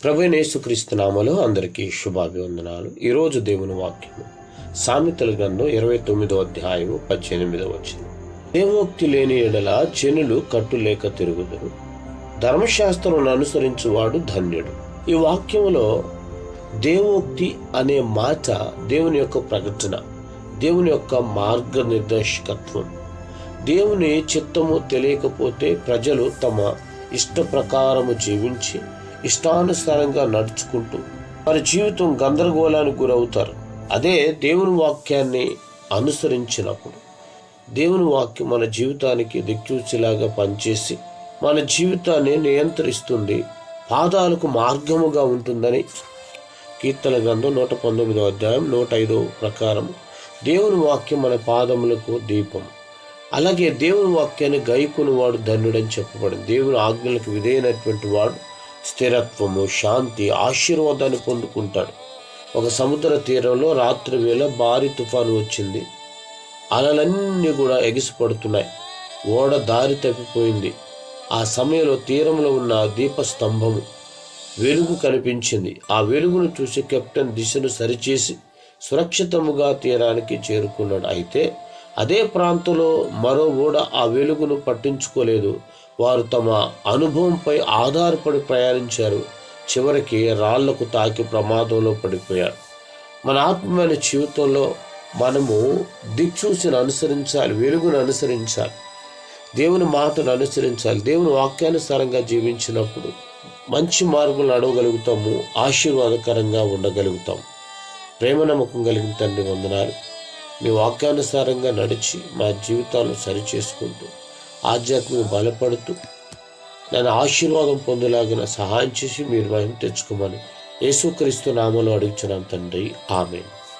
ప్రభువైన యేసుక్రీస్తు నామములో అందరికీ శుభాభివందనాలు. ఈరోజు దేవుని వాక్యము సామెతల గ్రంథం 29వ అధ్యాయము 18వ వచనం. దేవోక్తి లేని ఎడల జనులు కట్టులేక తిరుగుదురు, ధర్మశాస్త్రం అనుసరించువాడు ధన్యుడు. ఈ వాక్యములో దేవోక్తి అనే మాట దేవుని యొక్క ప్రకటన, దేవుని యొక్క మార్గనిర్దేశకత్వం. దేవుని చిత్తము తెలియకపోతే ప్రజలు తమ ఇష్ట ప్రకారము జీవించి ఇష్టానుసారంగా నడుచుకుంటూ వారి జీవితం గందరగోళానికి గురవుతారు. అదే దేవుని వాక్యాన్ని అనుసరించినప్పుడు దేవుని వాక్యం మన జీవితానికి దిక్సూచిలాగా పనిచేసి మన జీవితాన్ని నియంత్రిస్తుంది, పాదాలకు మార్గముగా ఉంటుందని కీర్తన గ్రంథం 119వ అధ్యాయం 105వ ప్రకారం దేవుని వాక్యం మన పాదములకు దీపం. అలాగే దేవుని వాక్యాన్ని గైకుని వాడు ధన్యుడని చెప్పబడింది. దేవుని ఆజ్ఞలకు విధేయనటువంటి వాడు స్థిరత్వము, శాంతి, ఆశీర్వాదాన్ని పొందుకుంటాడు. ఒక సముద్ర తీరంలో రాత్రి వేళ భారీ తుఫాను వచ్చింది. అలలన్నీ కూడా ఎగిసిపడుతున్నాయి. ఓడ దారి తప్పిపోయింది. ఆ సమయంలో తీరంలో ఉన్న దీపస్తంభము వెలుగు కనిపించింది. ఆ వెలుగును చూసి కెప్టెన్ దిశను సరిచేసి సురక్షితముగా తీరానికి చేరుకున్నాడు. అయితే అదే ప్రాంతంలో మరో ఓడ ఆ వెలుగును పట్టించుకోలేదు. వారు తమ అనుభవంపై ఆధారపడి ప్రయాణించారు. చివరికి రాళ్లకు తాకి ప్రమాదంలో పడిపోయారు. మన ఆత్మీయ జీవితంలో మనము దిక్సూచిని అనుసరించాలి, వెలుగును అనుసరించాలి, దేవుని మాటను అనుసరించాలి. దేవుని వాక్యానుసారంగా జీవించినప్పుడు మంచి మార్గంలో నడవగలుగుతాము, ఆశీర్వాదకరంగా ఉండగలుగుతాం. ప్రేమ నమ్మకం కలిగిన తండ్రి వందనాలు. మీ వాక్యానుసారంగా నడిచి మా జీవితాలను సరిచేసుకుంటూ ఆధ్యాత్మిక బలపడుతూ నేను ఆశీర్వాదం పొందేలాగిన సహాయం చేసి మీరు మహిమ తెచ్చుకోమని యేసుక్రీస్తు నామములో అడుగుచున్నాం తండ్రి. ఆమేన్.